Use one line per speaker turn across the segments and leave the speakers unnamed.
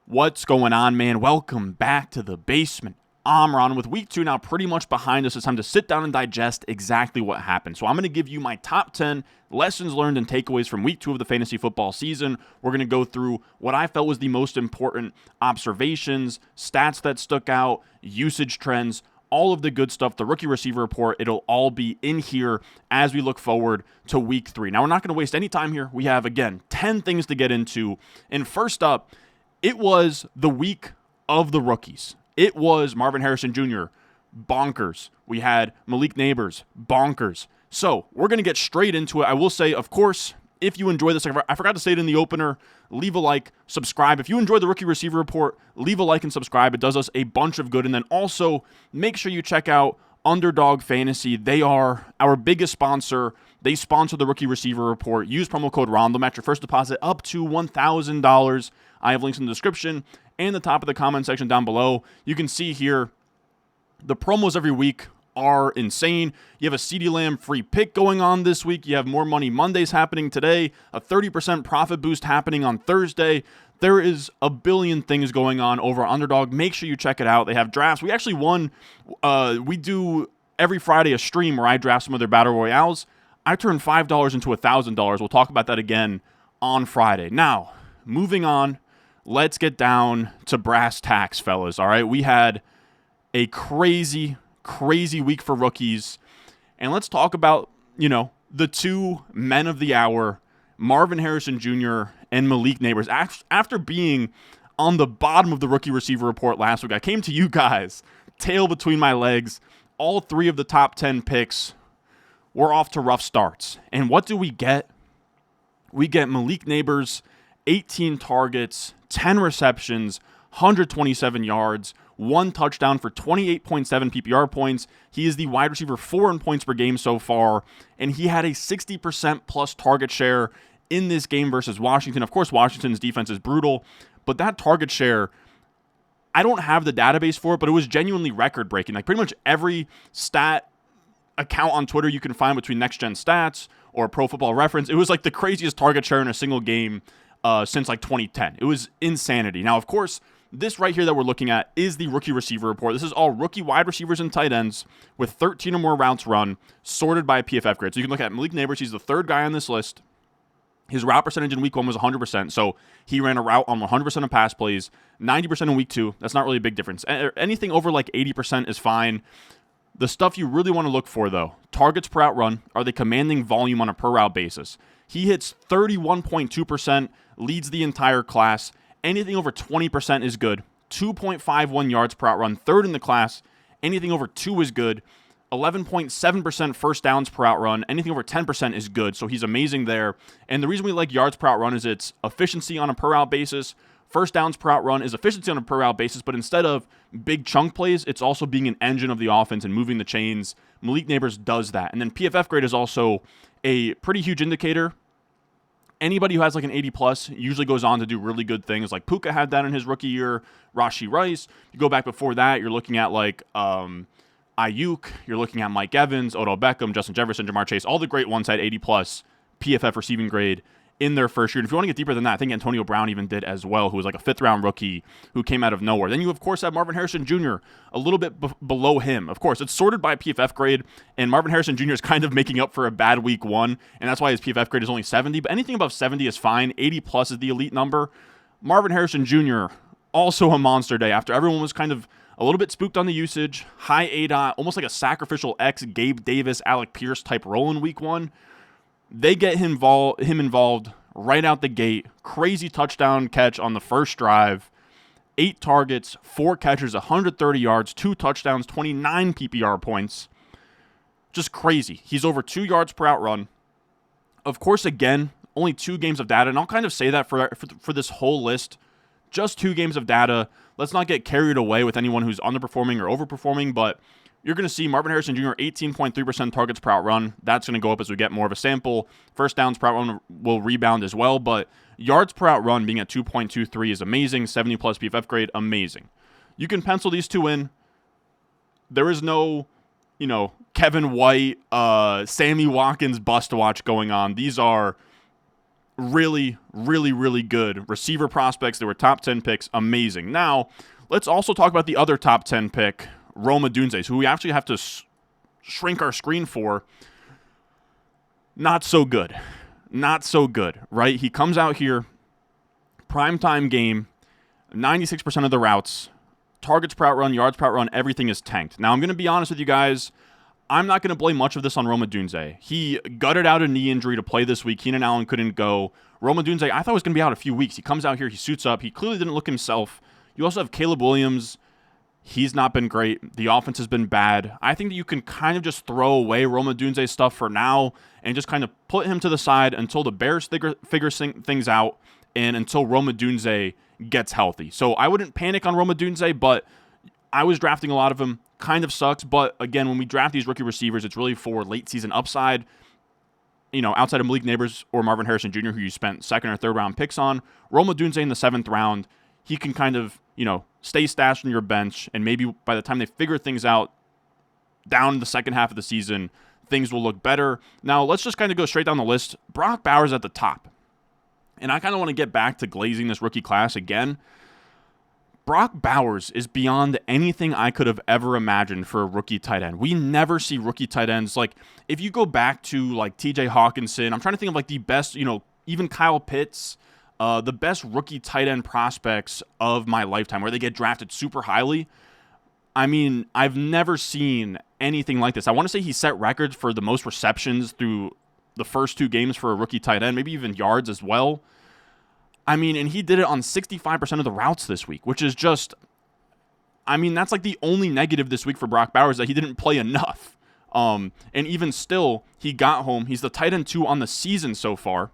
What's going on, man? Welcome back to the basement. I'm Ron. With week 2 now pretty much behind us, it's time to sit down and digest exactly what happened. So I'm going to give you my top 10 lessons learned and takeaways from week 2 of the fantasy football season. We're going to go through what I felt was the most important observations, stats that stuck out, usage trends, all of the good stuff, the rookie receiver report. It'll all be in here as we look forward to week 3. Now, we're not going to waste any time here. We have, again, 10 things to get into. And first up, it was the week of the rookies. It was Marvin Harrison Jr., bonkers. We had Malik Neighbors, bonkers. So we're going to get straight into it. I will say, of course, if you enjoy this, I forgot to say it in the opener, leave a like, subscribe. If you enjoy the rookie receiver report, leave a like and subscribe. It does us a bunch of good. And then also make sure you check out Underdog Fantasy. They are our biggest sponsor. They sponsor the rookie receiver report. Use promo code RON. They'll match your first deposit up to $1,000. I have links in the description and the top of the comment section down below. You can see here the promos every week are insane. You have a CeeDee Lamb free pick going on this week. You have More Money Mondays happening today, a 30% profit boost happening on Thursday. There is a billion things going on over Underdog. Make sure you check it out. They have drafts. We actually won. We do every Friday a stream where I draft some of their Battle Royales. I turned $5 into $1,000. We'll talk about that again on Friday. Now, moving on. Let's get down to brass tacks, fellas, all right? We had a crazy week for rookies. And let's talk about, the two men of the hour, Marvin Harrison Jr. and Malik Neighbors. After being on the bottom of the rookie receiver report last week, I came to you guys, tail between my legs. All 3 of the top 10 picks were off to rough starts. And what do we get? We get Malik Neighbors, 18 targets, 10 receptions, 127 yards, 1 touchdown for 28.7 PPR points. He is the wide receiver 4 in points per game so far, and he had a 60% plus target share in this game versus Washington. Of course, Washington's defense is brutal, but that target share, I don't have the database for it, but it was genuinely record-breaking. Like pretty much every stat account on Twitter you can find between Next Gen Stats or Pro Football Reference, it was like the craziest target share in a single game since like 2010. It was insanity. Now, of course, this right here that we're looking at is the rookie receiver report. This is all rookie wide receivers and tight ends with 13 or more routes run, sorted by PFF grade. So you can look at Malik Neighbors. He's the 3rd guy on this list. His route percentage in week 1 was 100%. So he ran a route on 100% of pass plays, 90% in week 2. That's not really a big difference. Anything over like 80% is fine. The stuff you really want to look for, though, targets per out run. Are they commanding volume on a per route basis? He hits 31.2%, leads the entire class. Anything over 20% is good. 2.51 yards per out run, 3rd in the class. Anything over 2 is good. 11.7% first downs per out run. Anything over 10% is good. So he's amazing there. And the reason we like yards per out run is it's efficiency on a per out basis. First downs per out run is efficiency on a per out basis, but instead of big chunk plays, it's also being an engine of the offense and moving the chains. Malik Neighbors does that. And then PFF grade is also a pretty huge indicator. Anybody who has like an 80 plus usually goes on to do really good things. Like Puka had that in his rookie year. Rashee Rice. You go back before that, you're looking at like Ayuk. You're looking at Mike Evans, Odell Beckham, Justin Jefferson, Jamar Chase. All the great ones had 80 plus PFF receiving grade in their first year. And if you want to get deeper than that, I think Antonio Brown even did as well, who was like a 5th round rookie who came out of nowhere. Then you, of course, have Marvin Harrison Jr. a little bit below him. Of course, it's sorted by PFF grade, and Marvin Harrison Jr. is kind of making up for a bad week 1, and that's why his PFF grade is only 70. But anything above 70 is fine. 80 plus is the elite number. Marvin Harrison Jr., also a monster day after everyone was kind of a little bit spooked on the usage. High ADOT, almost like a sacrificial X, Gabe Davis, Alec Pierce type role in week 1. They get him involved right out the gate. Crazy touchdown catch on the first drive. 8 targets, 4 catches, 130 yards, 2 touchdowns, 29 PPR points. Just crazy. He's over 2 yards per out run. Of course, again, only 2 games of data, and I'll kind of say that for this whole list. Just 2 games of data. Let's not get carried away with anyone who's underperforming or overperforming, but you're going to see Marvin Harrison Jr. 18.3% targets per out run. That's going to go up as we get more of a sample. First downs per out run will rebound as well, but yards per out run being at 2.23 is amazing. 70 plus PFF grade, amazing. You can pencil these 2 in. There is no, Kevin White, Sammy Watkins bust watch going on. These are really, really, really good receiver prospects. They were top 10 picks. Amazing. Now, let's also talk about the other top 10 pick, Rome Odunze, who we actually have to shrink our screen for. Not so good. Not so good, right? He comes out here, primetime game, 96% of the routes, targets per route run, yards per route run, everything is tanked. Now, I'm going to be honest with you guys. I'm not going to blame much of this on Rome Odunze. He gutted out a knee injury to play this week. Keenan Allen couldn't go. Rome Odunze, I thought was going to be out a few weeks. He comes out here, he suits up. He clearly didn't look himself. You also have Caleb Williams. He's not been great. The offense has been bad. I think that you can kind of just throw away Rome Odunze's stuff for now and just kind of put him to the side until the Bears figure things out and until Rome Odunze gets healthy. So I wouldn't panic on Rome Odunze, but I was drafting a lot of him. Kind of sucks, but again, when we draft these rookie receivers, it's really for late season upside. You know, outside of Malik Neighbors or Marvin Harrison Jr., who you spent second or third round picks on, Rome Odunze in the 7th round, he can kind of, stay stashed on your bench, and maybe by the time they figure things out down the second half of the season, things will look better. Now, let's just kind of go straight down the list. Brock Bowers at the top. And I kind of want to get back to glazing this rookie class again. Brock Bowers is beyond anything I could have ever imagined for a rookie tight end. We never see rookie tight ends. Like, if you go back to, like, TJ Hawkinson, I'm trying to think of, like, the best, even Kyle Pitts, the best rookie tight end prospects of my lifetime, where they get drafted super highly. I mean, I've never seen anything like this. I want to say he set records for the most receptions through the first 2 games for a rookie tight end, maybe even yards as well. I mean, and he did it on 65% of the routes this week, which is just, that's like the only negative this week for Brock Bowers, that he didn't play enough. And even still, he got home. He's the tight end 2 on the season so far.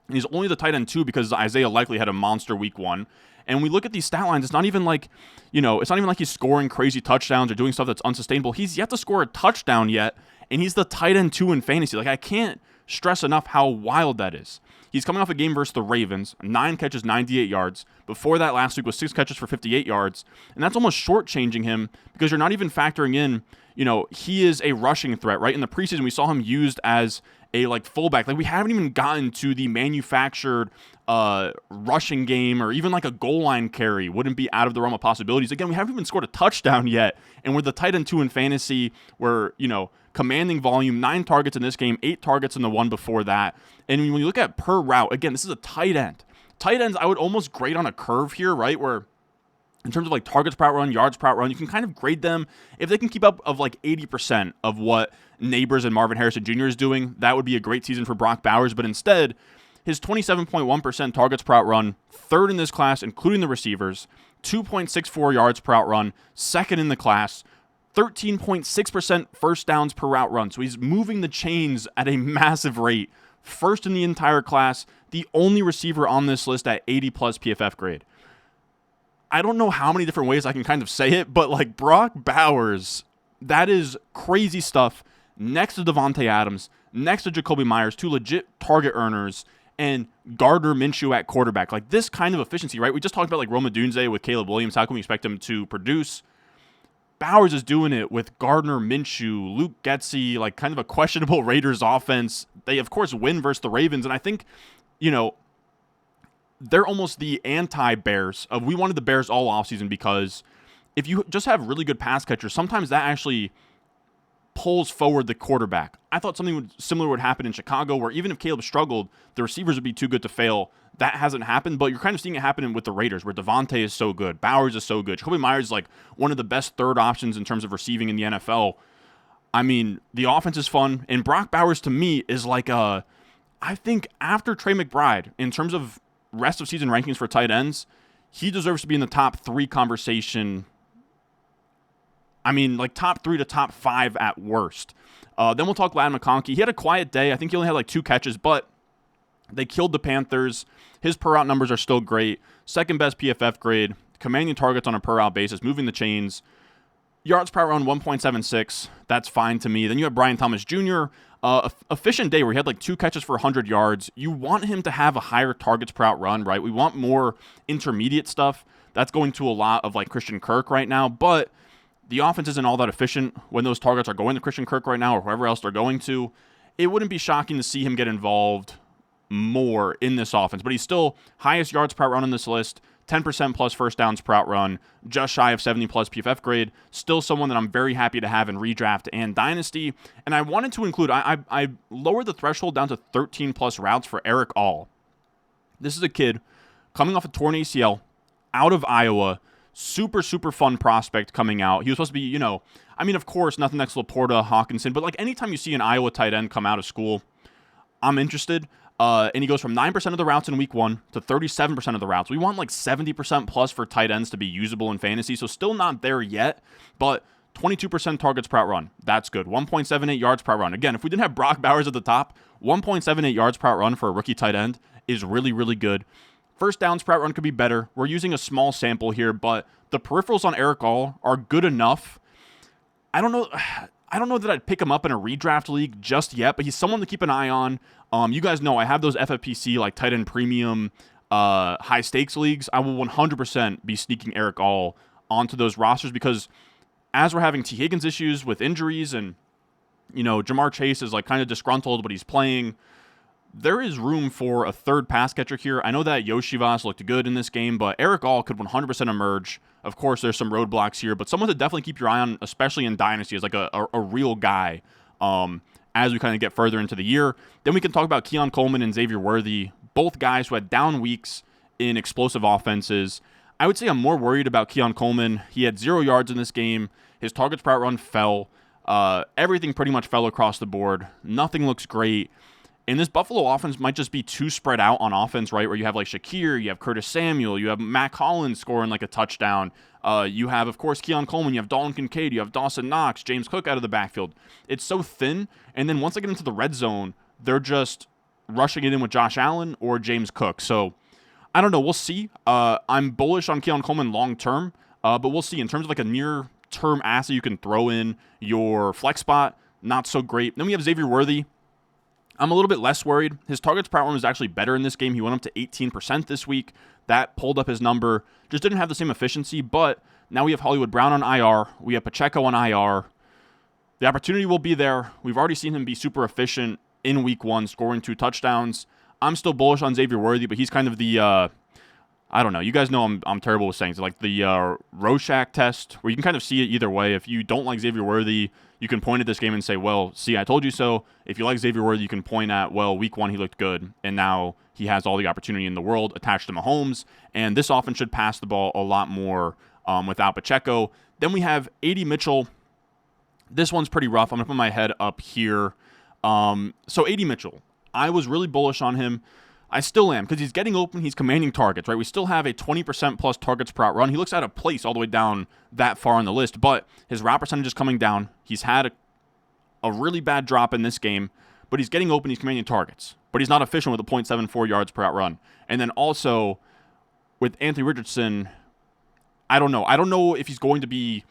And he's only the tight end 2 because Isaiah Likely had a monster week 1. And we look at these stat lines, it's not even like, it's not even like he's scoring crazy touchdowns or doing stuff that's unsustainable. He's yet to score a touchdown yet, and he's the tight end 2 in fantasy. Like, I can't stress enough how wild that is. He's coming off a game versus the Ravens, 9 catches, 98 yards. Before that, last week was 6 catches for 58 yards. And that's almost shortchanging him because you're not even factoring in, he is a rushing threat, right? In the preseason, we saw him used as a, fullback. Like, we haven't even gotten to the manufactured rushing game, or even like a goal line carry wouldn't be out of the realm of possibilities. Again, we haven't even scored a touchdown yet. And we're the tight end 2 in fantasy. We're, commanding volume, 9 targets in this game, 8 targets in the one before that. And when you look at per route, again, this is a tight end. Tight ends, I would almost grade on a curve here, right? Where in terms of like targets per route run, yards per route run, you can kind of grade them. If they can keep up of like 80% of what Neighbors and Marvin Harrison Jr. is doing, that would be a great season for Brock Bowers. But instead, his 27.1% targets per route run, 3rd in this class, including the receivers, 2.64 yards per route run, 2nd in the class, 13.6% first downs per route run. So he's moving the chains at a massive rate. 1st in the entire class, the only receiver on this list at 80-plus PFF grade. I don't know how many different ways I can kind of say it, but like Brock Bowers, that is crazy stuff. Next to Devontae Adams, next to Jacoby Myers, 2 legit target earners, and Gardner Minshew at quarterback. Like, this kind of efficiency, right? We just talked about like Rome Odunze with Caleb Williams. How can we expect him to produce? Bowers is doing it with Gardner Minshew, Luke Getsy, like kind of a questionable Raiders offense. They, of course, win versus the Ravens. And I think, they're almost the anti-Bears of we wanted the Bears all offseason, because if you just have really good pass catchers, sometimes that actually pulls forward the quarterback. I thought something similar would happen in Chicago, where even if Caleb struggled, the receivers would be too good to fail. That hasn't happened, but you're kind of seeing it happen with the Raiders, where Devontae is so good, Bowers is so good. Jacoby Myers is like one of the best 3rd options in terms of receiving in the NFL. I mean, the offense is fun, and Brock Bowers to me is like I think after Trey McBride, in terms of rest of season rankings for tight ends, he deserves to be in the top 3 conversation. I mean, like top 3 to top 5 at worst. Then we'll talk Ladd McConkey. He had a quiet day. I think he only had like 2 catches, but they killed the Panthers. His per route numbers are still great. 2nd best PFF grade. Commanding targets on a per route basis. Moving the chains. Yards per round 1.76. That's fine to me. Then you have Brian Thomas Jr. Efficient day where he had like 2 catches for 100 yards. You want him to have a higher targets per route run, right? We want more intermediate stuff. That's going to a lot of like Christian Kirk right now, but the offense isn't all that efficient when those targets are going to Christian Kirk right now, or whoever else they're going to. It wouldn't be shocking to see him get involved more in this offense, but he's still highest yards per out run on this list, 10% plus first downs per out run, just shy of 70 plus PFF grade. Still someone that I'm very happy to have in redraft and dynasty. And I wanted to include, I lowered the threshold down to 13 plus routes for Eric All. This is a kid coming off a torn ACL out of Iowa. Super, super fun prospect coming out. He was supposed to be, of course, nothing next to Laporta, Hawkinson, but like anytime you see an Iowa tight end come out of school, I'm interested. And he goes from 9% of the routes in week 1 to 37% of the routes. We want like 70% plus for tight ends to be usable in fantasy, so still not there yet, but 22% targets per out run. That's good. 1.78 yards per out run. Again, if we didn't have Brock Bowers at the top, 1.78 yards per out run for a rookie tight end is really, really good. First downs per out run could be better. We're using a small sample here, but the peripherals on Eric All are good enough. I don't know that I'd pick him up in a redraft league just yet, but he's someone to keep an eye on. You guys know I have those FFPC like tight end premium high stakes leagues. I will 100% be sneaking Eric All onto those rosters because as we're having T. Higgins issues with injuries and Jamar Chase is like kind of disgruntled, but he's playing. There is room for a third pass catcher here. I know that Yoshivas looked good in this game, but Eric All could 100% emerge. Of course, there's some roadblocks here, but someone to definitely keep your eye on, especially in Dynasty, as like a real guy as we kind of get further into the year. Then we can talk about Keon Coleman and Xavier Worthy, both guys who had down weeks in explosive offenses. I would say I'm more worried about Keon Coleman. He had 0 yards in this game. His targets per out run fell. Everything pretty much fell across the board. Nothing looks great. And this Buffalo offense might just be too spread out on offense, right? Where you have like Shakir, you have Curtis Samuel, you have Matt Collins scoring like a touchdown. You have, of course, Keon Coleman, you have Dalton Kincaid, you have Dawson Knox, James Cook out of the backfield. It's so thin. And then once they get into the red zone, they're just rushing it in with Josh Allen or James Cook. So I don't know. We'll see. I'm bullish on Keon Coleman long term, but we'll see. In terms of like a near term asset you can throw in your flex spot, not so great. Then we have Xavier Worthy. I'm a little bit less worried. His targets per out run was actually better in this game. He went up to 18% this week. That pulled up his number. Just didn't have the same efficiency, but now we have Hollywood Brown on IR. We have Pacheco on IR. The opportunity will be there. We've already seen him be super efficient in week 1, scoring 2 touchdowns. I'm still bullish on Xavier Worthy, but he's kind of the, I don't know. You guys know I'm terrible with saying it. Like the Rorschach test, where you can kind of see it either way. If you don't like Xavier Worthy, you can point at this game and say, well, see, I told you so. If you like Xavier Worthy, you can point at, well, week 1 he looked good, and now he has all the opportunity in the world attached to Mahomes, and this offense should pass the ball a lot more without Pacheco. Then we have A.D. Mitchell. This one's pretty rough. I'm going to put my head up here. So A.D. Mitchell, I was really bullish on him. I still am, because he's getting open, he's commanding targets, right? We still have a 20% plus targets per out run. He looks out of place all the way down that far on the list, but his route percentage is coming down. He's had a really bad drop in this game, but he's getting open, he's commanding targets. But he's not efficient with a 0.74 yards per out run. And then also, with Anthony Richardson, I don't know. I don't know if he's going to be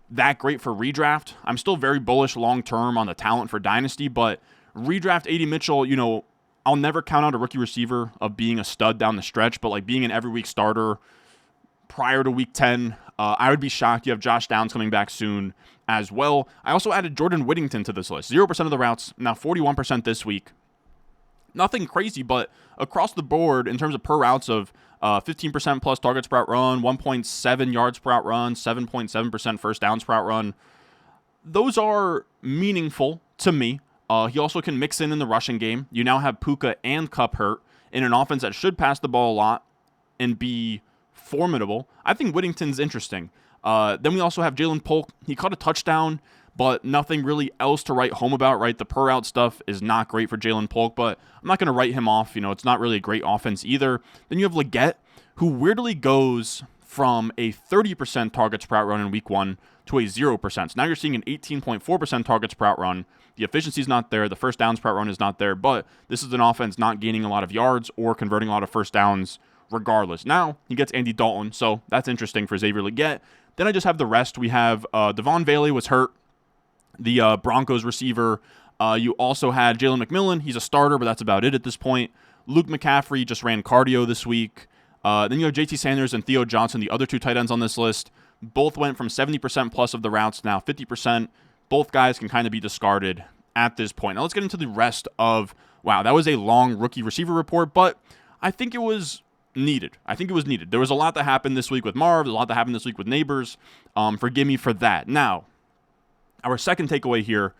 that great for redraft. I'm still very bullish long-term on the talent for Dynasty, but redraft A.D. Mitchell, I'll never count out a rookie receiver of being a stud down the stretch, but like being an every week starter prior to week 10, I would be shocked. You have Josh Downs coming back soon as well. I also added Jordan Whittington to this list. 0% of the routes, now 41% this week. Nothing crazy, but across the board in terms of per routes of 15% plus targets per out run, 1.7 yards per out run, 7.7% first downs per out run. Those are meaningful to me. He also can mix in the rushing game. You now have Puka and Kupp hurt in an offense that should pass the ball a lot and be formidable. I think Whittington's interesting. Then we also have Jalen Polk. He caught a touchdown, but nothing really else to write home about, right? The per-out stuff is not great for Jalen Polk, but I'm not going to write him off. It's not really a great offense either. Then you have Leggett, who weirdly goes from a 30% targets per out run in week 1 to a 0%. So now you're seeing an 18.4% targets per out run. The efficiency is not there. The first downs per out run is not there, but this is an offense not gaining a lot of yards or converting a lot of first downs regardless. Now he gets Andy Dalton, so that's interesting for Xavier Leggett. Then I just have the rest. We have Devon Bailey was hurt, the Broncos receiver. You also had Jalen McMillan. He's a starter, but that's about it at this point. Luke McCaffrey just ran cardio this week. Then you have JT Sanders and Theo Johnson, the other 2 tight ends on this list. Both went from 70% plus of the routes, now 50%. Both guys can kind of be discarded at this point. Now let's get into the rest of wow, that was a long rookie receiver report, but I think it was needed. There was a lot that happened this week with Marv. There's a lot that happened this week with Neighbors. Forgive me for that. Now, our second takeaway here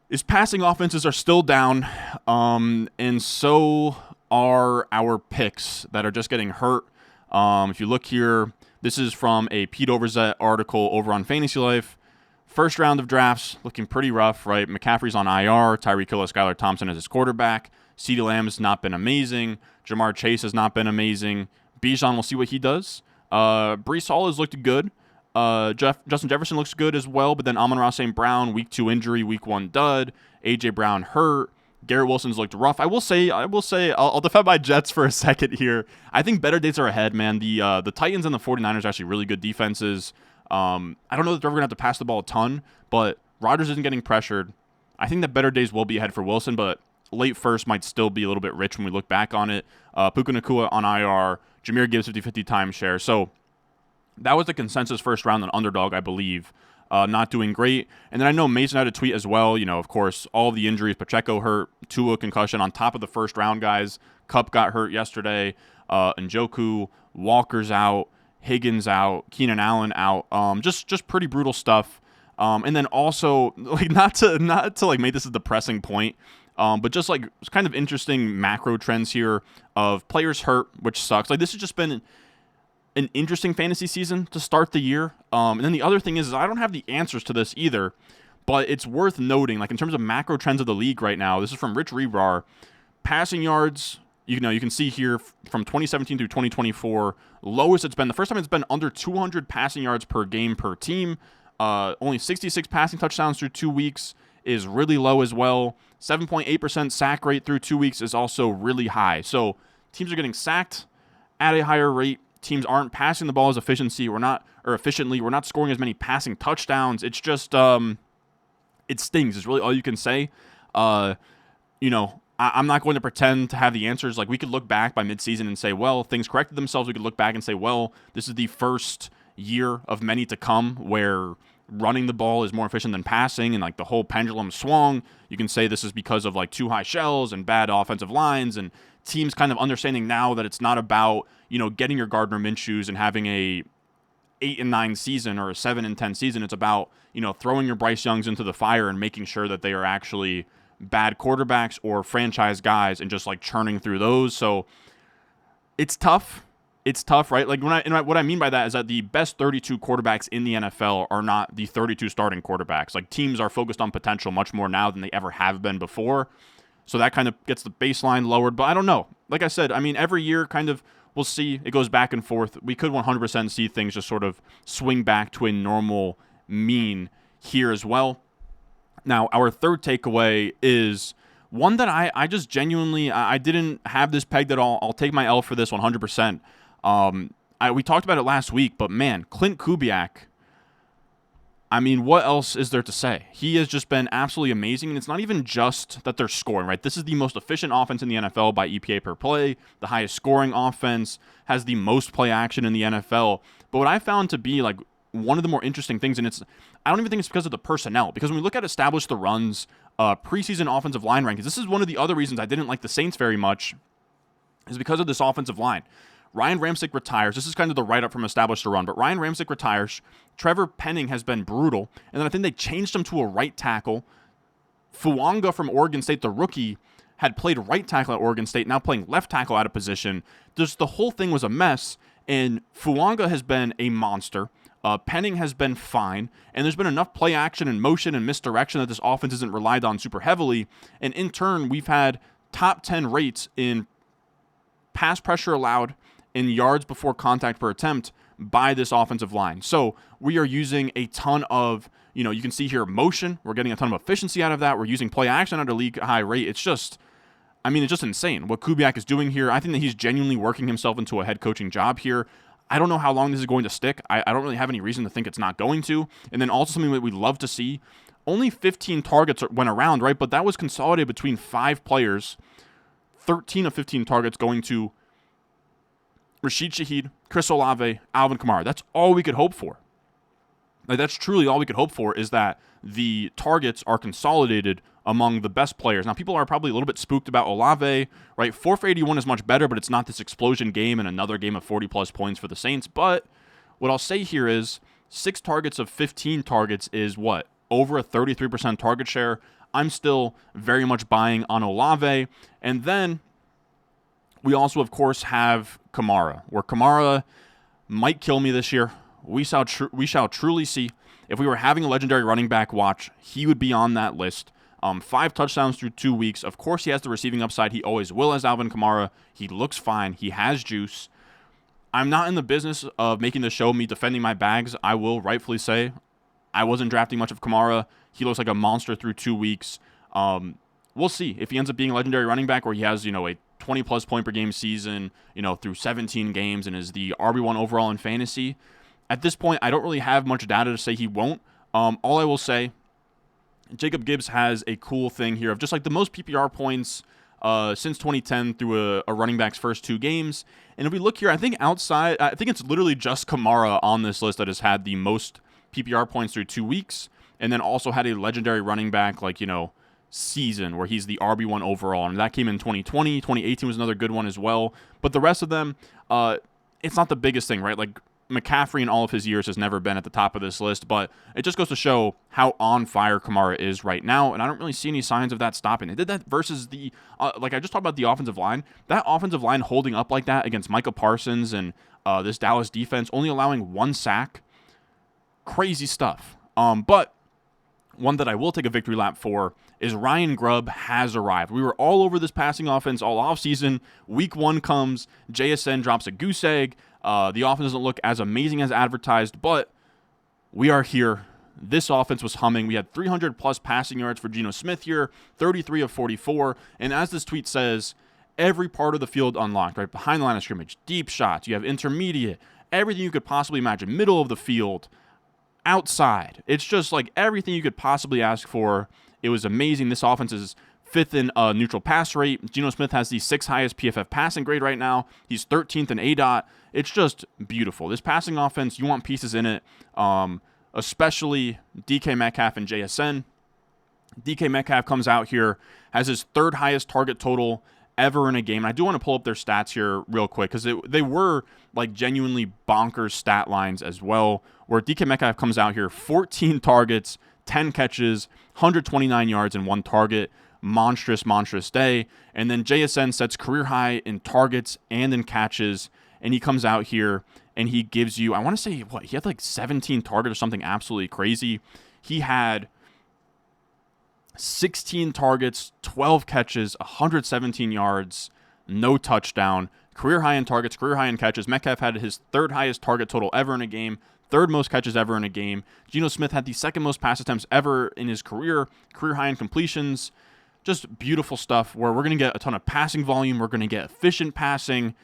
is passing offenses are still down, and so are our picks that are just getting hurt. If you look here, this is from a Pete Overzet article over on Fantasy Life. First round of drafts looking pretty rough, right? McCaffrey's on IR. Tyreek Hill, Skylar Thompson as his quarterback. CeeDee Lamb has not been amazing. Jamar Chase has not been amazing. Bijan, we'll see what he does. Breece Hall has looked good. Justin Jefferson looks good as well, but then Amon-Ra St. Brown, week 2 injury, week 1 dud. A.J. Brown hurt. Garrett Wilson's looked rough. I'll defend my Jets for a second here. I think better days are ahead, man. The Titans and the 49ers are actually really good defenses. I don't know that they're ever going to have to pass the ball a ton, but Rodgers isn't getting pressured. I think that better days will be ahead for Wilson, but late first might still be a little bit rich when we look back on it. Puka Nacua on IR. Jahmyr Gibbs 50-50 timeshare. So that was the consensus first round on underdog, I believe. Not doing great. And then I know Mason had a tweet as well. Of course, all of the injuries. Pacheco hurt, Tua concussion on top of the first round guys. Kupp got hurt yesterday. Njoku, Walker's out. Higgins out. Keenan Allen out. Just pretty brutal stuff. And then also, not to make this a depressing point, but just it's kind of interesting macro trends here of players hurt, which sucks. This has just been an interesting fantasy season to start the year. And then the other thing is I don't have the answers to this either, but it's worth noting, in terms of macro trends of the league right now, this is from Rich Rebar, passing yards, you can see here from 2017 through 2024, lowest it's been. The first time it's been under 200 passing yards per game per team. Only 66 passing touchdowns through 2 weeks is really low as well. 7.8% sack rate through 2 weeks is also really high. So teams are getting sacked at a higher rate. Teams aren't passing the ball as efficiently. We're not scoring as many passing touchdowns. It's just it stings. Is really all you can say. I'm not going to pretend to have the answers. We could look back by midseason and say, well, things corrected themselves. We could look back and say, well, this is the first year of many to come where running the ball is more efficient than passing, and the whole pendulum swung. You can say this is because of too high shells and bad offensive lines, and teams kind of understanding now that it's not about getting your Gardner Minshews and having a 8-9 season or a 7-10 season. It's about throwing your Bryce Youngs into the fire and making sure that they are actually bad quarterbacks or franchise guys and just churning through those. So it's tough. It's tough, right? What I mean by that is that the best 32 quarterbacks in the NFL are not the 32 starting quarterbacks. Teams are focused on potential much more now than they ever have been before. So that kind of gets the baseline lowered. But I don't know. Like I said, every year kind of we'll see. It goes back and forth. We could 100% see things just sort of swing back to a normal mean here as well. Now, our third takeaway is one that I just genuinely, I didn't have this pegged at all. I'll take my L for this 100%. We talked about it last week, but man, Klint Kubiak, what else is there to say? He has just been absolutely amazing, and it's not even just that they're scoring, right? This is the most efficient offense in the NFL by EPA per play, the highest scoring offense, has the most play action in the NFL. But what I found to be one of the more interesting things, and I don't even think it's because of the personnel, because when we look at establish the runs, preseason offensive line rankings, this is one of the other reasons I didn't like the Saints very much, is because of this offensive line. Ryan Ramczyk retires. This is kind of the write-up from Establish the Run, but Ryan Ramczyk retires. Trevor Penning has been brutal, and then I think they changed him to a right tackle. Fuanga from Oregon State, the rookie, had played right tackle at Oregon State, now playing left tackle out of position. Just the whole thing was a mess, and Fuanga has been a monster. Penning has been fine, and there's been enough play action and motion and misdirection that this offense isn't relied on super heavily, and in turn, we've had top 10 rates in pass pressure allowed, in yards before contact per attempt by this offensive line. So we are using a ton of, you can see here motion. We're getting a ton of efficiency out of that. We're using play action at a league high rate. It's just insane what Kubiak is doing here. I think that he's genuinely working himself into a head coaching job here. I don't know how long this is going to stick. I don't really have any reason to think it's not going to. And then also something that we'd love to see, only 15 targets went around, right? But that was consolidated between 5 players, 13 of 15 targets going to Rashid Shaheed, Chris Olave, Alvin Kamara. That's all we could hope for. Like, that's truly all we could hope for, is that the targets are consolidated among the best players. Now, people are probably a little bit spooked about Olave, right? 4 for 81 is much better, but it's not this explosion game and another game of 40-plus points for the Saints. But what I'll say here is 6 targets of 15 targets is what? Over a 33% target share. I'm still very much buying on Olave. And then we also, of course, have Kamara, where Kamara might kill me this year. We shall truly see. If we were having a legendary running back watch, he would be on that list. 5 touchdowns through 2 weeks. Of course, he has the receiving upside. He always will as Alvin Kamara. He looks fine. He has juice. I'm not in the business of making the show me defending my bags. I will rightfully say I wasn't drafting much of Kamara. He looks like a monster through 2 weeks. We'll see if he ends up being a legendary running back, or he has, a 20-plus point per game season, through 17 games and is the RB1 overall in fantasy. At this point, I don't really have much data to say he won't. All I will say, Jacob Gibbs has a cool thing here of just like the most PPR points since 2010 through a running back's first 2 games. And if we look here, I think it's literally just Kamara on this list that has had the most PPR points through 2 weeks, and then also had a legendary running back season where he's the RB1 overall. And that came in 2020. 2018 was another good one as well. But the rest of them, it's not the biggest thing, right? Like, McCaffrey in all of his years has never been at the top of this list, but it just goes to show how on fire Kamara is right now, and I don't really see any signs of that stopping. They did that versus I just talked about the offensive line. That offensive line holding up like that against Micah Parsons and this Dallas defense, only allowing 1 sack. Crazy stuff. But one that I will take a victory lap for is Ryan Grubb has arrived. We were all over this passing offense all offseason. Week 1 comes, JSN drops a goose egg. The offense doesn't look as amazing as advertised, but we are here. This offense was humming. We had 300-plus passing yards for Geno Smith here, 33 of 44. And as this tweet says, every part of the field unlocked, right? Behind the line of scrimmage, deep shots. You have intermediate, everything you could possibly imagine, middle of the field, outside. It's just like everything you could possibly ask for. It was amazing. This offense is 5th in neutral pass rate. Geno Smith has the 6th highest PFF passing grade right now. He's 13th in ADOT. It's just beautiful. This passing offense, you want pieces in it, especially DK Metcalf and JSN. DK Metcalf comes out here, has his 3rd highest target total ever in a game. And I do want to pull up their stats here real quick because they were like genuinely bonkers stat lines as well, where DK Metcalf comes out here, 14 targets, 10 catches, 129 yards, and 1 target. Monstrous day. And then JSN sets career high in targets and in catches, and he comes out here and he gives you, I want to say, he had like 17 targets or something absolutely crazy. He had 16 targets, 12 catches, 117 yards, no touchdown, career high in targets, career high in catches. Metcalf had his 3rd highest target total ever in a game, 3rd most catches ever in a game. Geno Smith had the 2nd most pass attempts ever in his career high in completions. Just beautiful stuff where we're going to get a ton of passing volume. We're going to get efficient passing.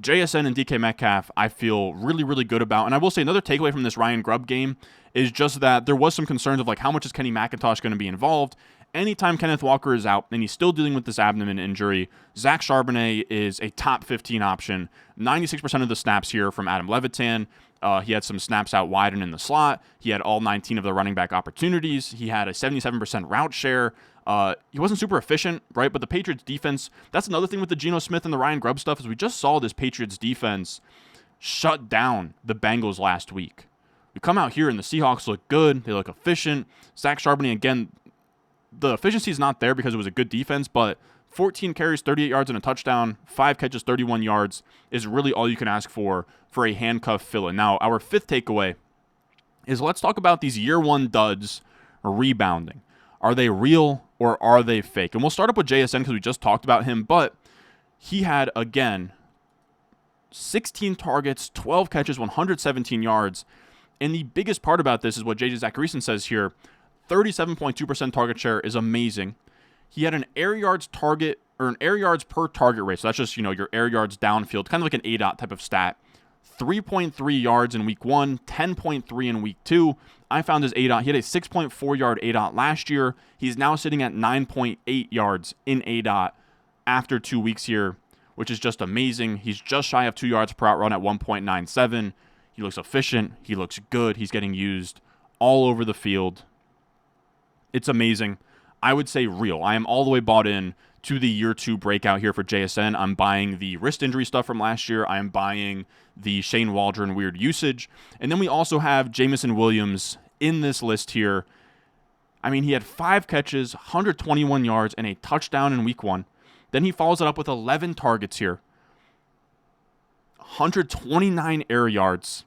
JSN and DK Metcalf, I feel really, really good about. And I will say another takeaway from this Ryan Grubb game is just that there was some concerns of like how much is Kenny McIntosh going to be involved. Anytime Kenneth Walker is out and he's still dealing with this abdomen injury, Zach Charbonnet is a top 15 option. 96% of the snaps here from Adam Levitan. He had some snaps out wide and in the slot. He had all 19 of the running back opportunities. He had a 77% route share. He wasn't super efficient, right? But the Patriots defense, that's another thing with the Geno Smith and the Ryan Grubb stuff, is we just saw this Patriots defense shut down the Bengals last week. We come out here and the Seahawks look good. They look efficient. Zach Charbonnet, again, the efficiency is not there because it was a good defense, but 14 carries, 38 yards and a touchdown, 5 catches, 31 yards is really all you can ask for a handcuff fill-in. Now, our 5th takeaway is let's talk about these year 1 duds rebounding. Are they real or are they fake? And we'll start up with JSN because we just talked about him, but he had, again, 16 targets, 12 catches, 117 yards. And the biggest part about this is what JJ Zachariason says here. 37.2% target share is amazing. He had an air yards target or an air yards per target rate. So that's just, your air yards downfield, kind of like an ADOT type of stat. 3.3 yards in week 1, 10.3 in week 2. I found his ADOT. He had a 6.4 yard ADOT last year. He's now sitting at 9.8 yards in ADOT after 2 weeks here, which is just amazing. He's just shy of 2 yards per out run at 1.97. He looks efficient. He looks good. He's getting used all over the field. It's amazing. I would say real. I am all the way bought in to the year 2 breakout here for JSN. I'm buying the wrist injury stuff from last year. I am buying the Shane Waldron weird usage. And then we also have Jameson Williams in this list here. I mean, he had 5 catches, 121 yards, and a touchdown in week 1. Then he follows it up with 11 targets here, 129 air yards.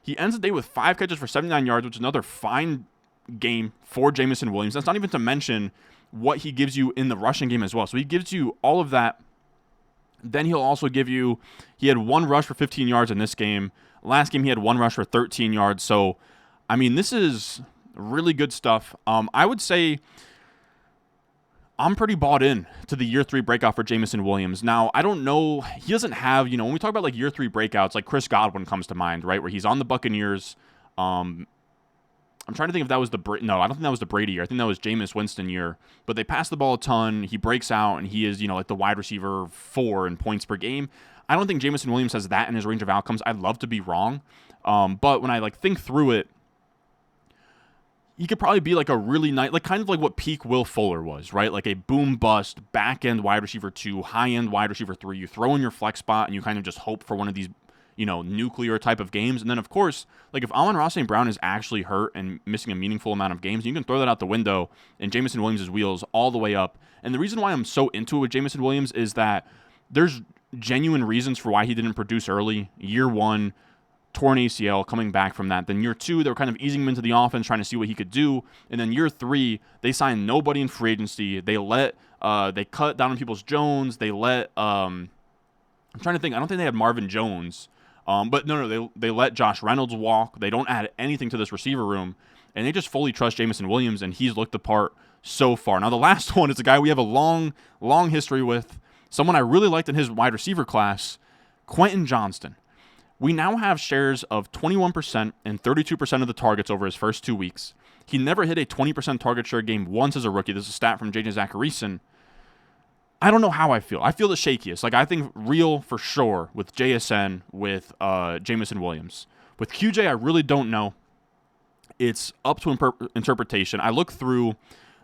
He ends the day with 5 catches for 79 yards, which is another fine game for Jameson Williams. That's not even to mention what he gives you in the rushing game as well. So he gives you all of that. Then he'll also give you, he had 1 rush for 15 yards in this game. Last game he had 1 rush for 13 yards. So, I mean, this is really good stuff. I would say I'm pretty bought in to the year 3 breakout for Jameson Williams. Now, I don't know, he doesn't have, when we talk about like year 3 breakouts, like Chris Godwin comes to mind, right? Where he's on the Buccaneers. I'm trying to think if that was no, I don't think that was the Brady year. I think that was Jameis Winston year. But they pass the ball a ton. He breaks out, and he is, like the wide receiver 4 in points per game. I don't think Jameson Williams has that in his range of outcomes. I'd love to be wrong. But when I think through it, he could probably be like a really nice, kind of like what peak Will Fuller was, right? Like a boom bust, back-end wide receiver 2, high-end wide receiver 3. You throw in your flex spot, and you kind of just hope for one of these nuclear type of games. And then, of course, like if Amon-Ra St. Brown is actually hurt and missing a meaningful amount of games, you can throw that out the window and Jameson Williams' wheels all the way up. And the reason why I'm so into it with Jameson Williams is that there's genuine reasons for why he didn't produce early. Year 1, torn ACL, coming back from that. Then year 2, they were kind of easing him into the offense, trying to see what he could do. And then year 3, they signed nobody in free agency. They cut down on Peoples-Jones. They let, I'm trying to think, I don't think they had Marvin Jones. But no, they let Josh Reynolds walk. They don't add anything to this receiver room, and they just fully trust Jameson Williams, and he's looked the part so far. Now, the last one is a guy we have a long, long history with, someone I really liked in his wide receiver class, Quentin Johnston. We now have shares of 21% and 32% of the targets over his first 2 weeks. He never hit a 20% target share game once as a rookie. This is a stat from J.J. Zacharyson. I don't know how I feel. I feel the shakiest. I think real for sure with JSN, with Jameson Williams. With QJ, I really don't know. It's up to interpretation. I looked through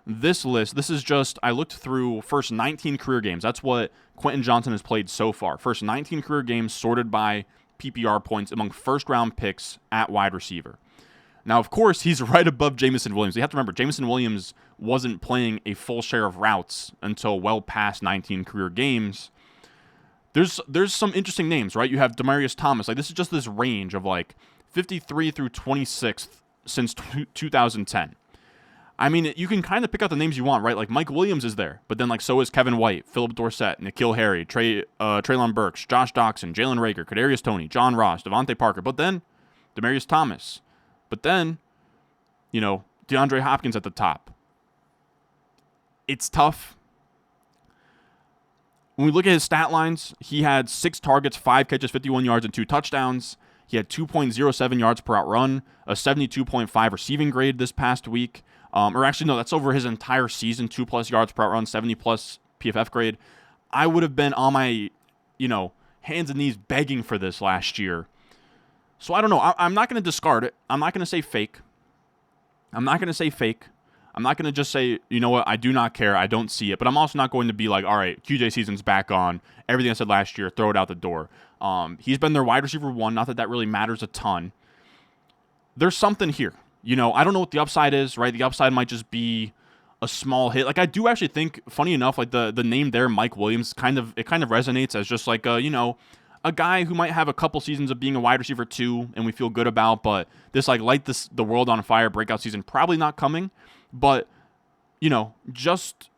this list. I looked through first 19 career games. That's what Quentin Johnston has played so far. First 19 career games sorted by PPR points among first-round picks at wide receiver. Now, of course, he's right above Jameson Williams. You have to remember, Jameson Williams wasn't playing a full share of routes until well past 19 career games. There's some interesting names, right? You have Demaryius Thomas. This is just this range of 53 through 26th since 2010. I mean, you can kind of pick out the names you want, right? Mike Williams is there, but then so is Kevin White, Philip Dorsett, N'Keal Harry, Treylon Burks, Josh Doxson, Jalen Reagor, Kadarius Toney, John Ross, Devontae Parker, but then Demaryius Thomas. But then, DeAndre Hopkins at the top. It's tough. When we look at his stat lines, he had 6 targets, 5 catches, 51 yards, and 2 touchdowns. He had 2.07 yards per out run, a 72.5 receiving grade this past week. Or actually, no, that's over his entire season, 2+ yards per out run, 70+ PFF grade. I would have been on my, hands and knees begging for this last year. So I don't know. I'm not going to discard it. I'm not going to say fake. I'm not going to just say, you know what, I do not care. I don't see it. But I'm also not going to be like, all right, QJ season's back on. Everything I said last year, throw it out the door. He's been their wide receiver 1. Not that really matters a ton. There's something here. I don't know what the upside is, right? The upside might just be a small hit. I do actually think, funny enough, the name there, Mike Williams, kind of resonates as just a guy who might have a couple seasons of being a wide receiver 2 and we feel good about, but this light the world on fire breakout season probably not coming. But, just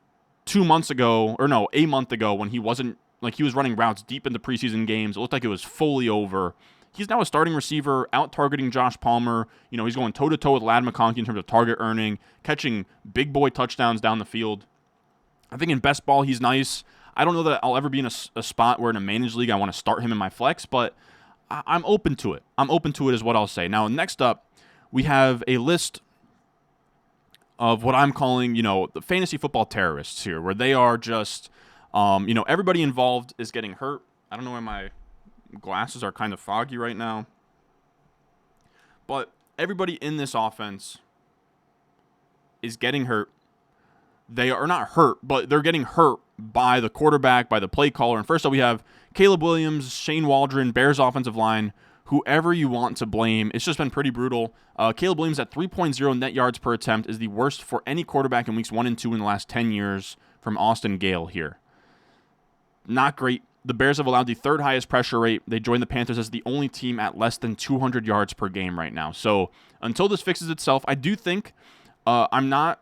a month ago when he wasn't, he was running routes deep into preseason games, it looked like it was fully over. He's now a starting receiver, out-targeting Josh Palmer. He's going toe-to-toe with Ladd McConkey in terms of target earning, catching big boy touchdowns down the field. I think in best ball, he's nice. I don't know that I'll ever be in a spot where in a managed league I want to start him in my flex, but I'm open to it. I'm open to it is what I'll say. Now, next up, we have a list of what I'm calling, the fantasy football terrorists here, where they are just, everybody involved is getting hurt. I don't know why my glasses are kind of foggy right now. But everybody in this offense is getting hurt. They are not hurt, but they're getting hurt by the quarterback, by the play caller. And first up, we have Caleb Williams, Shane Waldron, Bears offensive line, whoever you want to blame. It's just been pretty brutal. Caleb Williams at 3.0 net yards per attempt is the worst for any quarterback in weeks 1 and 2 in the last 10 years from Austin Gale here. Not great. The Bears have allowed the third highest pressure rate. They joined the Panthers as the only team at less than 200 yards per game right now. So until this fixes itself, I do think I'm not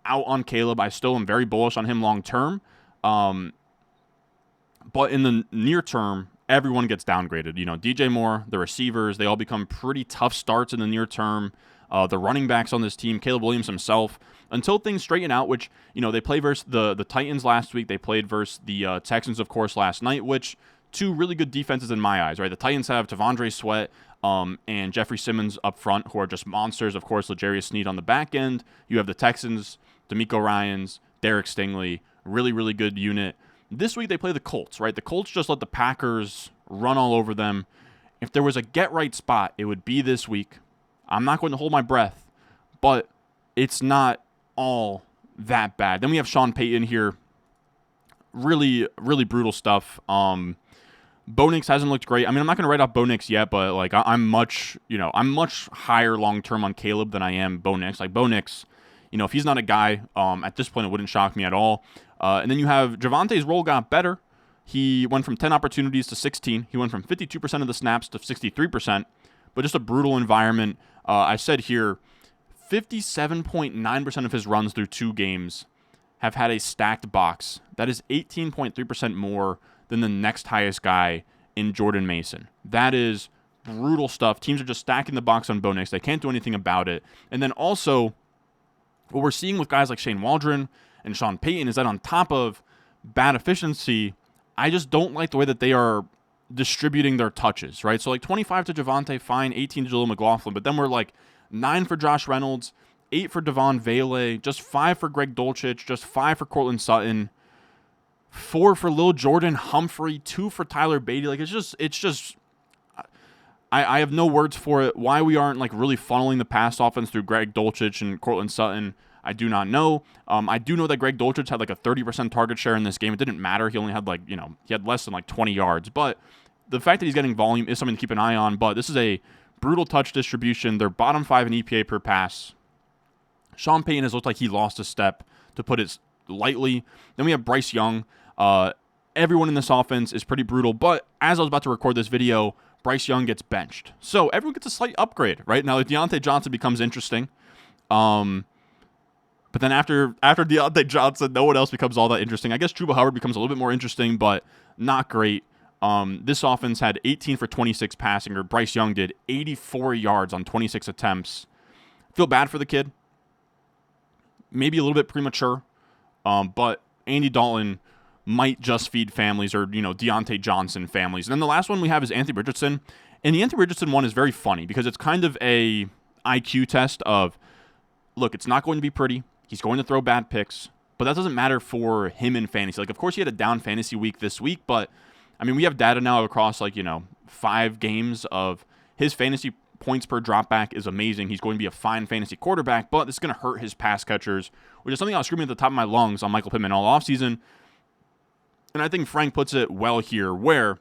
out on Caleb. I still am very bullish on him long term. But in the near term, everyone gets downgraded. DJ Moore, the receivers, they all become pretty tough starts in the near term. The running backs on this team, Caleb Williams himself, until things straighten out, which, they play versus the Titans last week. They played versus the Texans, of course, last night, which two really good defenses in my eyes, right? The Titans have T'Vondre Sweat and Jeffrey Simmons up front, who are just monsters. Of course, L'Jarius Sneed on the back end. You have the Texans, D'Amico Ryans, Derek Stingley, really, really good unit. This week they play the Colts, right? The Colts just let the Packers run all over them. If there was a get-right spot, it would be this week. I'm not going to hold my breath, but it's not all that bad. Then we have Sean Payton here. Really, really brutal stuff. Bo Nix hasn't looked great. I mean, I'm not going to write off Bo Nix yet, but I'm much higher long-term on Caleb than I am Bo Nix. Bo Nix, if he's not a guy, at this point, it wouldn't shock me at all. And then you have Javante's role got better. He went from 10 opportunities to 16. He went from 52% of the snaps to 63%, but just a brutal environment. I said here, 57.9% of his runs through 2 games have had a stacked box. That is 18.3% more than the next highest guy in Jordan Mason. That is brutal stuff. Teams are just stacking the box on Bo Nix. They can't do anything about it. And then also, what we're seeing with guys like Shane Waldron and Sean Payton is that on top of bad efficiency, I just don't like the way that they are distributing their touches, right? So 25 to Javonte, fine, 18 to Jaleel McLaughlin, but then we're 9 for Josh Reynolds, 8 for Devon Vele, just 5 for Greg Dulcich, just 5 for Cortland Sutton, 4 for Lil Jordan Humphrey, 2 for Tyler Beatty. It's just I have no words for it. Why we aren't really funneling the pass offense through Greg Dulcich and Cortland Sutton, I do not know. I do know that Greg Dulcich had a 30% target share in this game. It didn't matter. He only had he had less than 20 yards. But the fact that he's getting volume is something to keep an eye on. But this is a brutal touch distribution. They're bottom 5 in EPA per pass. Sean Payton has looked like he lost a step, to put it lightly. Then we have Bryce Young. Everyone in this offense is pretty brutal. But as I was about to record this video, Bryce Young gets benched. So everyone gets a slight upgrade, right? Now, Deontay Johnson becomes interesting. But then after Deontay Johnson, no one else becomes all that interesting. I guess Chuba Hubbard becomes a little bit more interesting, but not great. This offense had 18 for 26 passing, or Bryce Young did 84 yards on 26 attempts. Feel bad for the kid. Maybe a little bit premature, but Andy Dalton might just feed families, or Deontay Johnson families. And then the last one we have is Anthony Richardson, and the Anthony Richardson one is very funny because it's kind of a IQ test of, look, it's not going to be pretty. He's going to throw bad picks, but that doesn't matter for him in fantasy. Of course, he had a down fantasy week this week, but I mean, we have data now across 5 games of his fantasy points per dropback is amazing. He's going to be a fine fantasy quarterback, but this is going to hurt his pass catchers, which is something I was screaming at the top of my lungs on Michael Pittman all offseason. And I think Frank puts it well here, where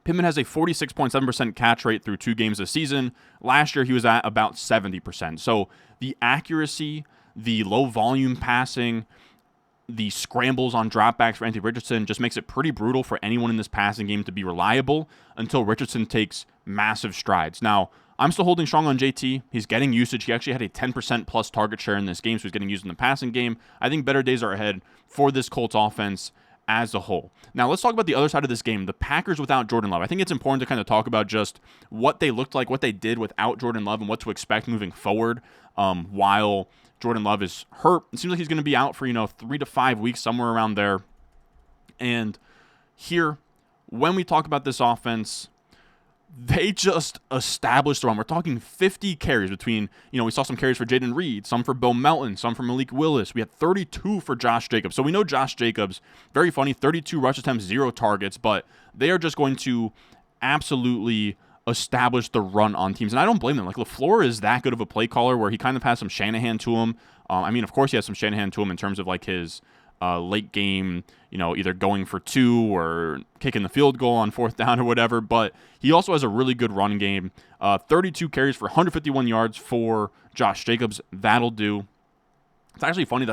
Pittman has a 46.7% catch rate through 2 games this season. Last year, he was at about 70%. So the accuracy, the low volume passing, the scrambles on dropbacks for Anthony Richardson just makes it pretty brutal for anyone in this passing game to be reliable until Richardson takes massive strides. Now, I'm still holding strong on JT. He's getting usage. He actually had a 10% plus target share in this game, so he's getting used in the passing game. I think better days are ahead for this Colts offense as a whole. Now, let's talk about the other side of this game, the Packers without Jordan Love. I think it's important to kind of talk about just what they looked like, what they did without Jordan Love, and what to expect moving forward while Jordan Love is hurt. It seems like he's going to be out for 3 to 5 weeks, somewhere around there. And here, when we talk about this offense, they just established the run. We're talking 50 carries between, we saw some carries for Jaden Reed, some for Bo Melton, some for Malik Willis. We had 32 for Josh Jacobs. So we know Josh Jacobs, very funny, 32 rush attempts, 0 targets, but they are just going to absolutely establish the run on teams. And I don't blame them. Like, LaFleur is that good of a play caller where he kind of has some Shanahan to him. I mean, of course he has some Shanahan to him in terms of like his late game, either going for 2 or kicking the field goal on 4th down or whatever. But he also has a really good run game. 32 carries for 151 yards for Josh Jacobs. That'll do. It's actually funny.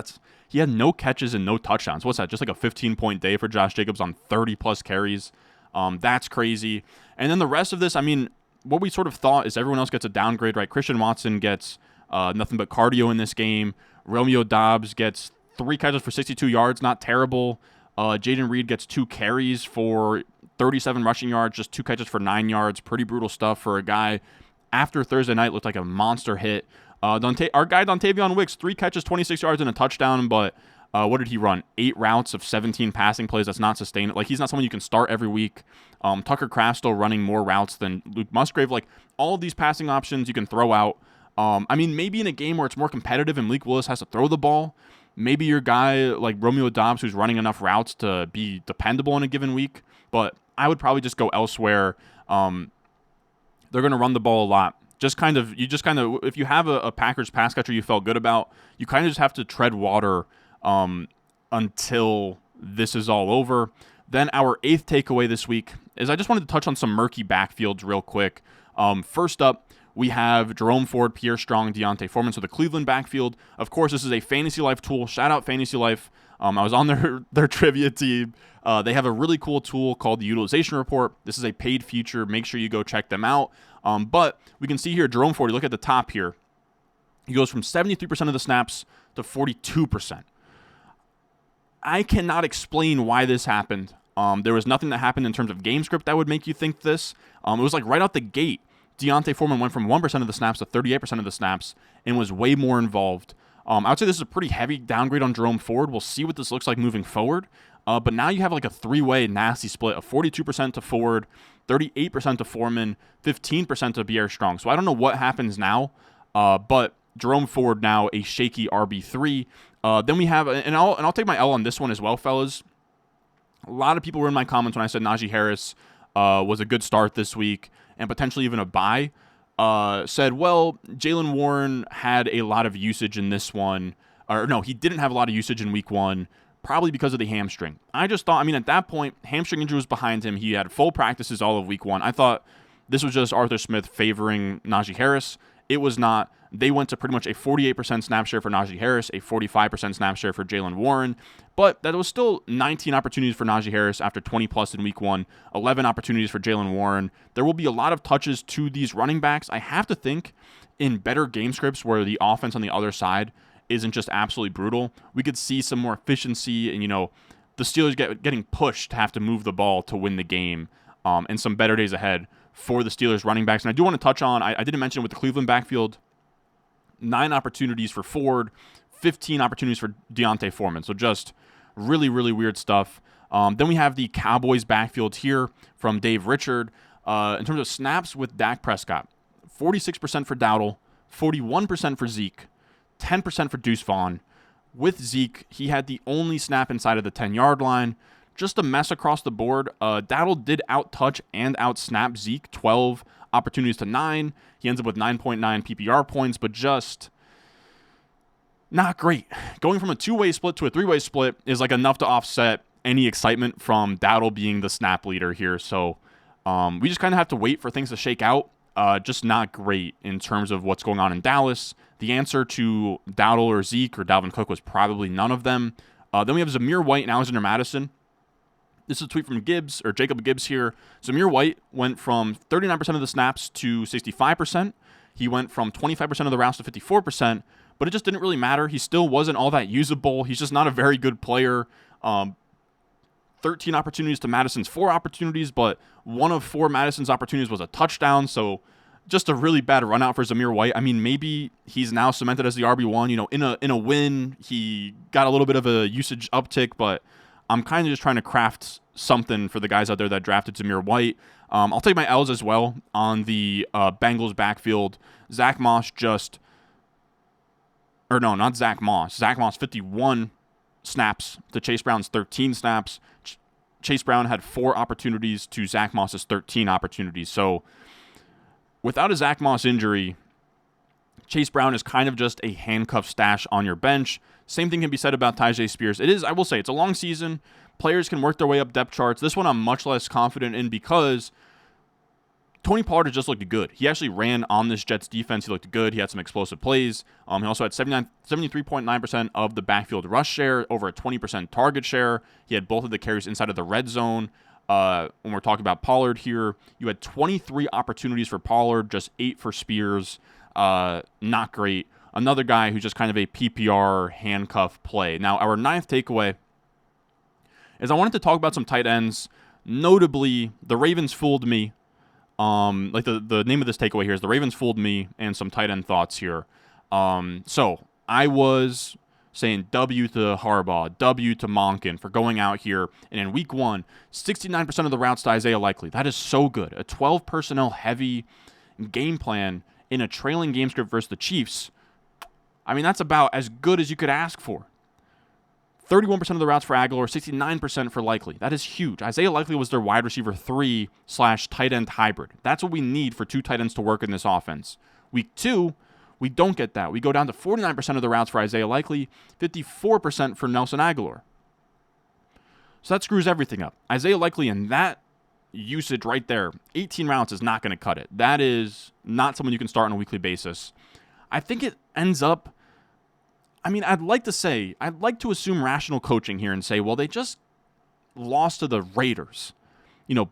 He had no catches and no touchdowns. What's that? Just like a 15-point day for Josh Jacobs on 30-plus carries. That's crazy. And then the rest of this, I mean, what we sort of thought is everyone else gets a downgrade, right? Christian Watson gets nothing but cardio in this game. Romeo Doubs gets 3 catches for 62 yards, not terrible. Jaden Reed gets 2 carries for 37 rushing yards, just 2 catches for 9 yards. Pretty brutal stuff for a guy after Thursday night looked like a monster hit. Our guy Dontavion Wicks, 3 catches, 26 yards and a touchdown, but what did he run? 8 routes of 17 passing plays. That's not sustainable. Like, he's not someone you can start every week. Tucker Kraft still running more routes than Luke Musgrave. Like, all of these passing options you can throw out. I mean, maybe in a game where it's more competitive and Malik Willis has to throw the ball, maybe your guy like Romeo Doubs, who's running enough routes to be dependable in a given week. But I would probably just go elsewhere. They're going to run the ball a lot. If you have a Packers pass catcher you felt good about, you kind of just have to tread water until this is all over. Then our 8th takeaway this week is I just wanted to touch on some murky backfields real quick. First up, we have Jerome Ford, Pierre Strong, Deontay Foreman. So the Cleveland backfield, of course, this is a Fantasy Life tool. Shout out Fantasy Life. I was on their trivia team. They have a really cool tool called the Utilization Report. This is a paid feature. Make sure you go check them out. But we can see here, Jerome Ford, you look at the top here. He goes from 73% of the snaps to 42%. I cannot explain why this happened. There was nothing that happened in terms of game script that would make you think this. It was like right out the gate, Deontay Foreman went from 1% of the snaps to 38% of the snaps and was way more involved. I would say this is a pretty heavy downgrade on Jerome Ford. We'll see what this looks like moving forward. But now you have like a 3-way nasty split of 42% to Ford, 38% to Foreman, 15% to Pierre Strong. So I don't know what happens now, but Jerome Ford now a shaky RB3. Then we have, and I'll take my L on this one as well, fellas. A lot of people were in my comments when I said Najee Harris was a good start this week and potentially even a bye. Said, well, Jaylen Warren had a lot of usage in this one. Or no, he didn't have a lot of usage in week 1, probably because of the hamstring. I just thought, at that point, hamstring injury was behind him. He had full practices all of week 1. I thought this was just Arthur Smith favoring Najee Harris. It was not. They went to pretty much a 48% snap share for Najee Harris, a 45% snap share for Jaylen Warren. But that was still 19 opportunities for Najee Harris after 20-plus in week 1, 11 opportunities for Jaylen Warren. There will be a lot of touches to these running backs. I have to think in better game scripts where the offense on the other side isn't just absolutely brutal, we could see some more efficiency and, the Steelers getting pushed to have to move the ball to win the game, and some better days ahead for the Steelers running backs. And I do want to touch on, I didn't mention it with the Cleveland backfield, 9 opportunities for Ford, 15 opportunities for Deontay Foreman. So just really, really weird stuff. Then we have the Cowboys backfield here from Dave Richard. In terms of snaps with Dak Prescott, 46% for Dowdle, 41% for Zeke, 10% for Deuce Vaughn. With Zeke, he had the only snap inside of the 10-yard line. Just a mess across the board. Dowdle did out-touch and out-snap Zeke, 12 opportunities to 9. He ends up with 9.9 PPR points, but just not great. Going from a 2-way split to a 3-way split is like enough to offset any excitement from Dowdle being the snap leader here. So we just kind of have to wait for things to shake out. Just not great in terms of what's going on in Dallas. The answer to Dowdle or Zeke or Dalvin Cook was probably none of them. Then we have Zamir White and Alexander Madison. This is a tweet from Jacob Gibbs here. Zamir White went from 39% of the snaps to 65%. He went from 25% of the routes to 54%, but it just didn't really matter. He still wasn't all that usable. He's just not a very good player. 13 opportunities to Madison's 4 opportunities, but 1 of 4 Madison's opportunities was a touchdown, so just a really bad run out for Zamir White. Maybe he's now cemented as the RB1. In a win, he got a little bit of a usage uptick, but I'm kind of just trying to craft something for the guys out there that drafted Zamir White. I'll take my L's as well on the Bengals backfield. Zach Moss, 51 snaps to Chase Brown's 13 snaps. Chase Brown had 4 opportunities to Zach Moss's 13 opportunities. So without a Zach Moss injury, Chase Brown is kind of just a handcuff stash on your bench. Same thing can be said about Tyjae Spears. It is, I will say, it's a long season. Players can work their way up depth charts. This one I'm much less confident in because Tony Pollard has just looked good. He actually ran on this Jets defense. He looked good. He had some explosive plays. He also had 73.9% of the backfield rush share, over a 20% target share. He had both of the carries inside of the red zone. When we're talking about Pollard here, you had 23 opportunities for Pollard, just 8 for Spears. Not great. Another guy who's just kind of a PPR handcuff play. Now, our 9th takeaway is I wanted to talk about some tight ends. Notably, the Ravens fooled me. The name of this takeaway here is the Ravens fooled me, and some tight end thoughts here. So I was saying W to Harbaugh, W to Monken for going out here. And in week 1, 69% of the routes to Isaiah Likely. That is so good. A 12 personnel heavy game plan in a trailing game script versus the Chiefs. I mean, that's about as good as you could ask for. 31% of the routes for Aguilar, 69% for Likely. That is huge. Isaiah Likely was their wide receiver 3/tight end hybrid. That's what we need for 2 tight ends to work in this offense. Week 2, we don't get that. We go down to 49% of the routes for Isaiah Likely, 54% for Nelson Aguilar. So that screws everything up. Isaiah Likely in that usage right there, 18 routes is not going to cut it. That is not someone you can start on a weekly basis. I think it ends up, I'd like to assume rational coaching here and say, well, they just lost to the Raiders.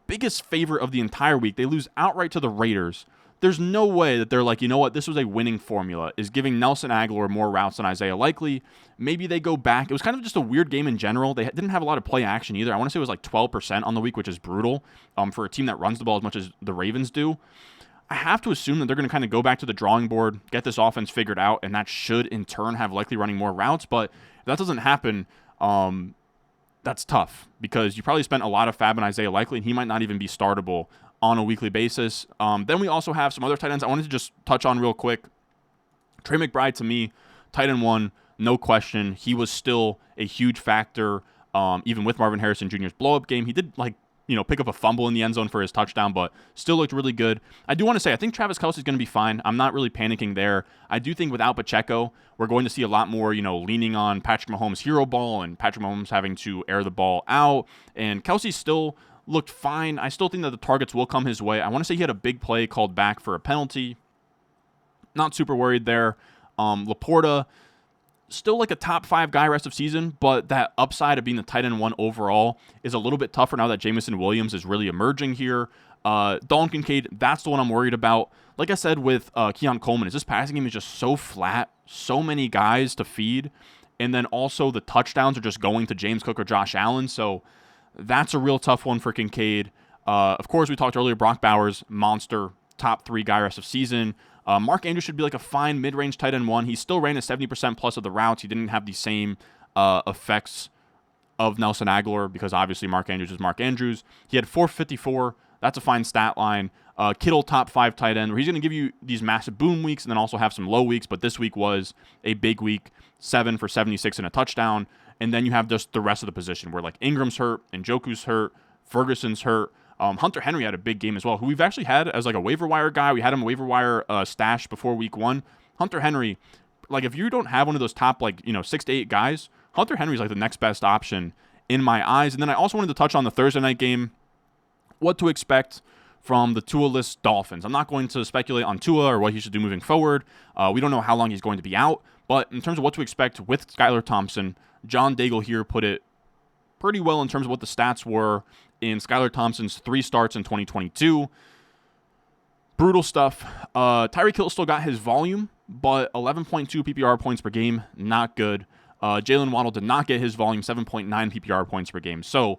Biggest favorite of the entire week. They lose outright to the Raiders. There's no way that they're like, you know what, this was a winning formula, is giving Nelson Aguilar more routes than Isaiah Likely. Maybe they go back. It was kind of just a weird game in general. They didn't have a lot of play action either. I want to say it was like 12% on the week, which is brutal for a team that runs the ball as much as the Ravens do. I have to assume that they're going to kind of go back to the drawing board, get this offense figured out, and that should in turn have Likely running more routes. But if that doesn't happen, that's tough because you probably spent a lot of fab on Isaiah Likely, and he might not even be startable on a weekly basis. Then we also have some other tight ends I wanted to just touch on real quick. Trey McBride, to me, tight end 1, no question. He was still a huge factor, even with Marvin Harrison Jr.'s blow-up game. He did, pick up a fumble in the end zone for his touchdown, but still looked really good. I do want to say, I think Travis Kelce's going to be fine. I'm not really panicking there. I do think without Pacheco, we're going to see a lot more, leaning on Patrick Mahomes' hero ball and Patrick Mahomes having to air the ball out. And Kelce still looked fine. I still think that the targets will come his way. I want to say he had a big play called back for a penalty. Not super worried there. Laporta, still like a top 5 guy rest of season, but that upside of being the tight end 1 overall is a little bit tougher now that Jamison Williams is really emerging here. Dalton Kincaid, that's the one I'm worried about. Like I said with Keon Coleman, is this passing game is just so flat, so many guys to feed, and then also the touchdowns are just going to James Cook or Josh Allen, so that's a real tough one for Kincaid. Of course, we talked earlier, Brock Bowers, monster, top 3 guy rest of season. Mark Andrews should be like a fine mid-range tight end 1. He still ran at 70% plus of the routes. He didn't have the same effects of Nelson Aguilar because obviously Mark Andrews is Mark Andrews. He had 454. That's a fine stat line. Kittle, top 5 tight end, where he's going to give you these massive boom weeks and then also have some low weeks, but this week was a big week, 7 for 76 and a touchdown. And then you have just the rest of the position where like Ingram's hurt, Njoku's hurt, Ferguson's hurt. Hunter Henry had a big game as well, who we've actually had as like a waiver wire guy. We had him a waiver wire stash before week 1. Hunter Henry, like if you don't have one of those top 6 to 8 guys, Hunter Henry's like the next best option in my eyes. And then I also wanted to touch on the Thursday night game, what to expect from the Tua-Less Dolphins. I'm not going to speculate on Tua or what he should do moving forward. We don't know how long he's going to be out, but in terms of what to expect with Skylar Thompson, John Daigle here put it pretty well in terms of what the stats were in Skylar Thompson's 3 starts in 2022. Brutal stuff. Tyreek Hill still got his volume, but 11.2 PPR points per game, not good. Jalen Waddle did not get his volume, 7.9 PPR points per game. So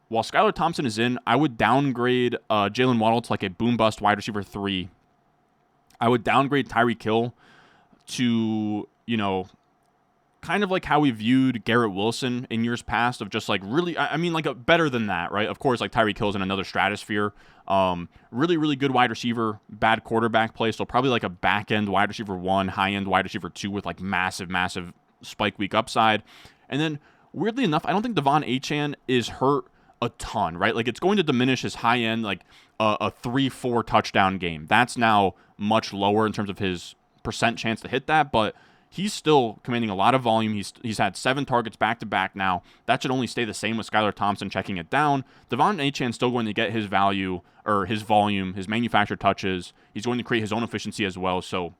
while Skylar Thompson is in, I would downgrade Jalen Waddle to like a boom-bust wide receiver 3. I would downgrade Tyreek Hill to, kind of like how we viewed Garrett Wilson in years past of just like really, better than that, right? Of course, like Tyreek Hill's in another stratosphere. Really, really good wide receiver, bad quarterback play. So probably like a back end wide receiver 1, high end wide receiver 2 with like massive spike week upside. And then weirdly enough, I don't think Devon Achane is hurt a ton, right? Like it's going to diminish his high end. Like a 3-4 touchdown game. That's now much lower in terms of his percent chance to hit that, but he's still commanding a lot of volume. He's had 7 targets back-to-back now. That should only stay the same with Skylar Thompson checking it down. Devon Achane's still going to get his value, or his volume, his manufactured touches. He's going to create his own efficiency as well. So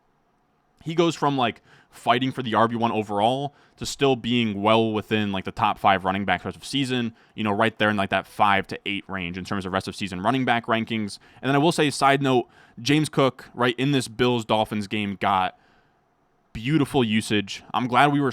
he goes from like fighting for the RB1 overall to still being well within like the top 5 running backs rest of season, right there in like that 5 to 8 range in terms of rest of season running back rankings. And then I will say, side note, James Cook, right, in this Bills-Dolphins game got beautiful usage. I'm glad we were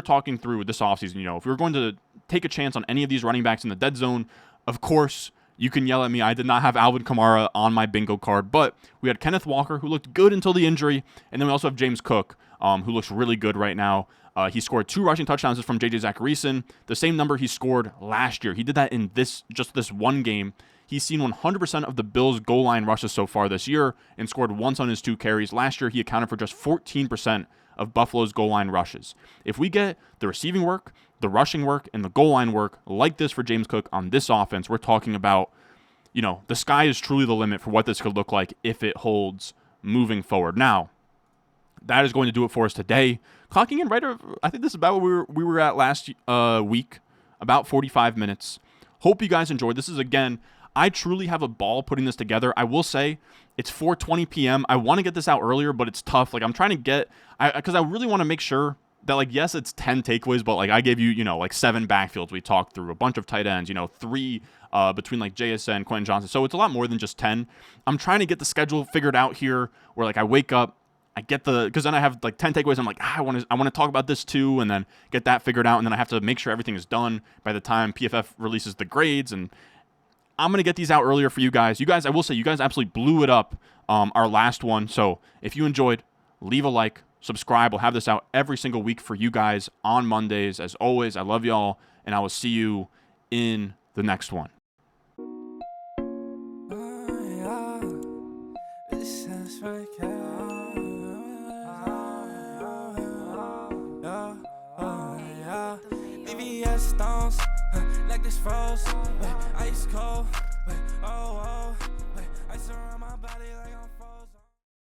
talking through this offseason, if we were going to take a chance on any of these running backs in the dead zone, of course, you can yell at me. I did not have Alvin Kamara on my bingo card, but we had Kenneth Walker, who looked good until the injury, and then we also have James Cook, who looks really good right now. He scored 2 rushing touchdowns from J.J. Zacharyson, the same number he scored last year. He did that in this one game. He's seen 100% of the Bills' goal line rushes so far this year and scored once on his 2 carries. Last year, he accounted for just 14% of Buffalo's goal line rushes. If we get the receiving work, the rushing work, and the goal line work like this for James Cook on this offense, we're talking about, the sky is truly the limit for what this could look like if it holds moving forward. Now, that is going to do it for us today. Clocking in I think this is about where we were at last week, about 45 minutes. Hope you guys enjoyed. This is, again, I truly have a ball putting this together. I will say it's 4:20 p.m. I want to get this out earlier, but it's tough. Like, I'm trying to get, because I really want to make sure that, like, yes, it's 10 takeaways, but like I gave you, like 7 backfields we talked through, a bunch of tight ends, 3 between like JSN, Quentin Johnson. So it's a lot more than just 10. I'm trying to get the schedule figured out here where like I wake up, I get because then I have like 10 takeaways. I'm like, I want to talk about this too, and then get that figured out. And then I have to make sure everything is done by the time PFF releases the grades. And I'm going to get these out earlier for you guys. I will say, you guys absolutely blew it up, our last one. So if you enjoyed, leave a like, subscribe. We'll have this out every single week for you guys on Mondays. As always, I love y'all, and I will see you in the next one.
Stones, like this froze, ice cold, oh.